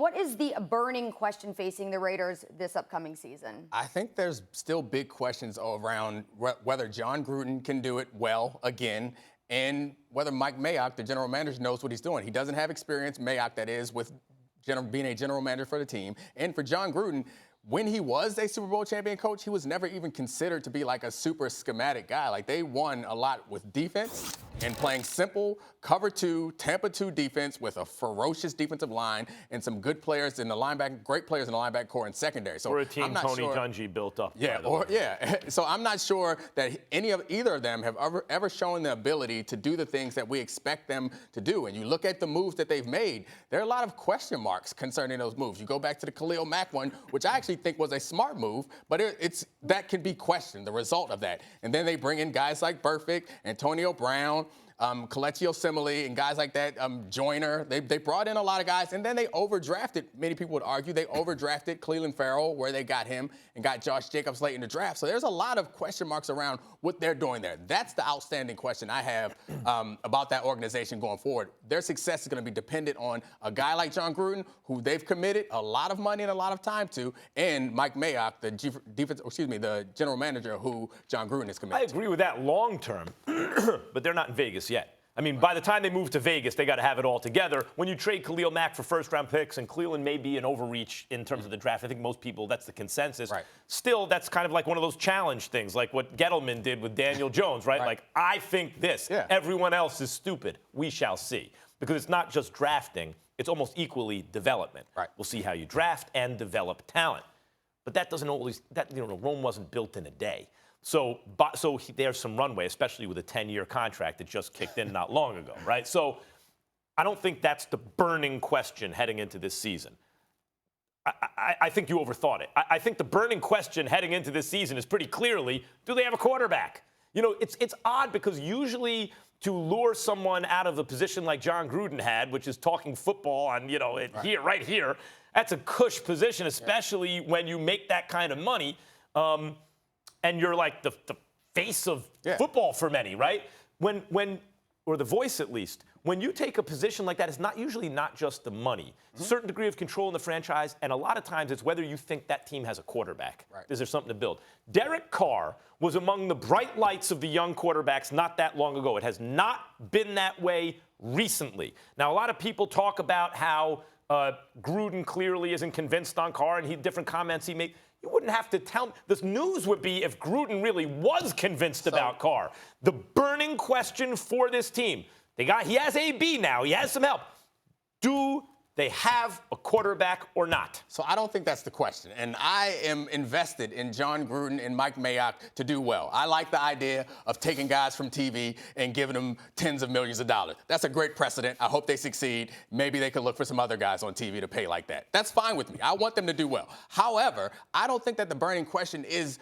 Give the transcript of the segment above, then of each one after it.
what is the burning question facing the Raiders this upcoming season? I think there's still big questions around whether Jon Gruden can do it well again, and whether Mike Mayock, the general manager, knows what he's doing. He doesn't have experience, Mayock that is, with being a general manager for the team. And for Jon Gruden, when he was a Super Bowl champion coach, he was never even considered to be like a super schematic guy. Like, they won a lot with defense and playing simple cover 2, Tampa 2 defense with a ferocious defensive line and some good players in the linebacker, great players in the linebacker core and secondary. So we're a team Tony Dungy built up. Yeah, so I'm not sure that either of them have ever shown the ability to do the things that we expect them to do. And you look at the moves that they've made, there are a lot of question marks concerning those moves. You go back to the Khalil Mack one, which I actually think was a smart move, but that can be questioned, the result of that. And then they bring in guys like Burfict, Antonio Brown, Kelechi Osemele, and guys like that, Joyner. They brought in a lot of guys, and then they overdrafted. Many people would argue they overdrafted Cleveland Farrell, where they got him, and got Josh Jacobs late in the draft. So there's a lot of question marks around what they're doing there. That's the outstanding question I have about that organization going forward. Their success is going to be dependent on a guy like Jon Gruden, who they've committed a lot of money and a lot of time to, and Mike Mayock, the general manager, who Jon Gruden is committed to. I agree with that long term, but they're not in Vegas yet. I mean, by the time they move to Vegas, they got to have it all together. When you trade Khalil Mack for first-round picks, and Cleveland may be an overreach in terms of the draft, I think most people, that's the consensus. Right. Still, that's kind of like one of those challenge things, like what Gettleman did with Daniel Jones, right? Like, I think this. Yeah. Everyone else is stupid. We shall see. Because it's not just drafting. It's almost equally development. Right. We'll see how you draft and develop talent. But that doesn't always, Rome wasn't built in a day. So there's some runway, especially with a 10-year contract that just kicked in not long ago, right? So I don't think that's the burning question heading into this season. I think you overthought it. I think the burning question heading into this season is pretty clearly, do they have a quarterback? It's odd because usually to lure someone out of a position like Jon Gruden had, which is talking football on, right here, that's a cush position, especially when you make that kind of money. And you're like the face of football for many, right? Or the voice at least. When you take a position like that, it's usually not just the money. Mm-hmm. Certain degree of control in the franchise, and a lot of times it's whether you think that team has a quarterback. Right. Is there something to build? Derek Carr was among the bright lights of the young quarterbacks not that long ago. It has not been that way recently. Now, a lot of people talk about how Gruden clearly isn't convinced on Carr, and different comments he made. You wouldn't have to tell me. This news would be if Gruden really was convinced about Carr. The burning question for this team, he has AB now. He has some help. Do they have a quarterback or not? So I don't think that's the question. And I am invested in Jon Gruden and Mike Mayock to do well. I like the idea of taking guys from TV and giving them tens of millions of dollars. That's a great precedent. I hope they succeed. Maybe they could look for some other guys on TV to pay like that. That's fine with me. I want them to do well. However, I don't think that the burning question is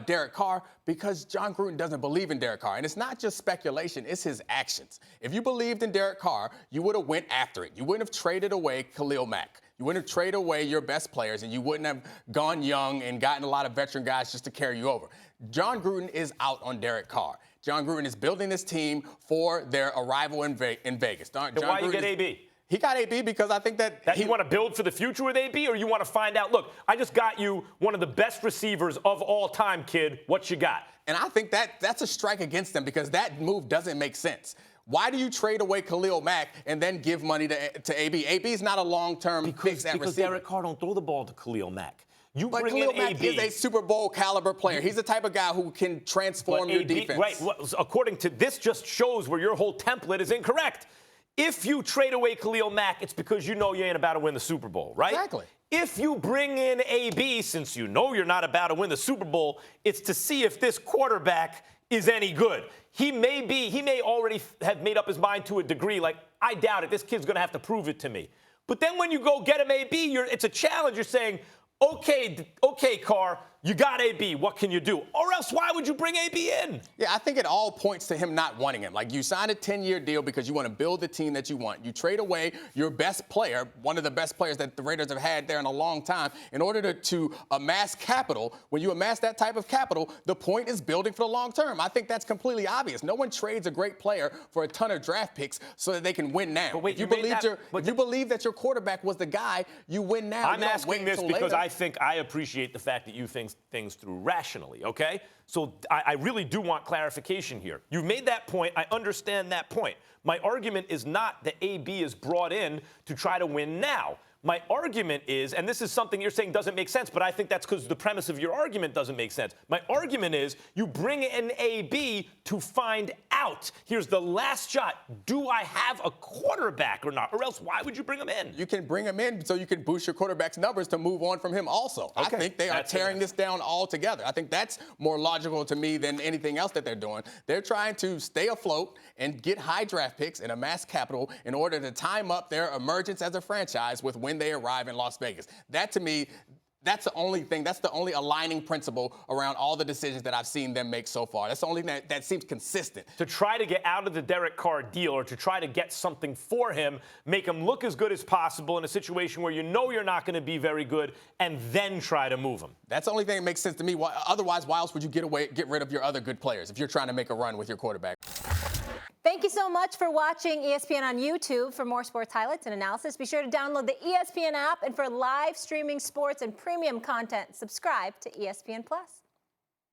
Derek Carr, because Jon Gruden doesn't believe in Derek Carr. And it's not just speculation, it's his actions. If you believed in Derek Carr, you would have went after it. You wouldn't have traded away Khalil Mack. You wouldn't have traded away your best players, and you wouldn't have gone young and gotten a lot of veteran guys just to carry you over. Jon Gruden is out on Derek Carr. Jon Gruden is building this team for their arrival in Vegas. Then why you get AB? He got AB because I think that you want to build for the future with AB, or you want to find out, look, I just got you one of the best receivers of all time, kid. What you got? And I think that's a strike against them because that move doesn't make sense. Why do you trade away Khalil Mack and then give money to AB? AB is not a long-term fix at receiver. Because Derek Carr don't throw the ball to Khalil Mack. But Khalil Mack is a Super Bowl caliber player. He's the type of guy who can transform your defense. Right. Well, according to this, just shows where your whole template is incorrect. If you trade away Khalil Mack, it's because you know you ain't about to win the Super Bowl, right? Exactly. If you bring in AB, since you know you're not about to win the Super Bowl, it's to see if this quarterback is any good. He may already have made up his mind to a degree, like, I doubt it. This kid's going to have to prove it to me. But then when you go get him AB, it's a challenge. You're saying, okay, Carr, You got AB. What can you do? Or else, why would you bring AB in? Yeah, I think it all points to him not wanting him. Like, you signed a 10-year deal because you want to build the team that you want. You trade away your best player, one of the best players that the Raiders have had there in a long time, in order to amass capital. When you amass that type of capital, the point is building for the long term. I think that's completely obvious. No one trades a great player for a ton of draft picks so that they can win now. But wait, if you believe that your quarterback was the guy, you win now. I'm asking this because I think I appreciate the fact that you think things through rationally, okay? So I really do want clarification here. You've made that point. I understand that point. My argument is not that AB is brought in to try to win now. My argument is, and this is something you're saying doesn't make sense, but I think that's because the premise of your argument doesn't make sense. My argument is you bring in AB to find out. Here's the last shot. Do I have a quarterback or not? Or else why would you bring him in? You can bring him in so you can boost your quarterback's numbers to move on from him also. Okay. I think they are tearing this down altogether. I think that's more logical to me than anything else that they're doing. They're trying to stay afloat and get high draft picks and amass capital in order to time up their emergence as a franchise with when they arrive in Las Vegas. That, to me, that's the only thing, that's the only aligning principle around all the decisions that I've seen them make so far. That's the only thing that seems consistent. To try to get out of the Derek Carr deal or to try to get something for him, make him look as good as possible in a situation where you know you're not going to be very good, and then try to move him. That's the only thing that makes sense to me. Otherwise, why else would you get rid of your other good players if you're trying to make a run with your quarterback? Thank you so much for watching ESPN on YouTube. For more sports highlights and analysis, be sure to download the ESPN app. And for live streaming sports and premium content, subscribe to ESPN+.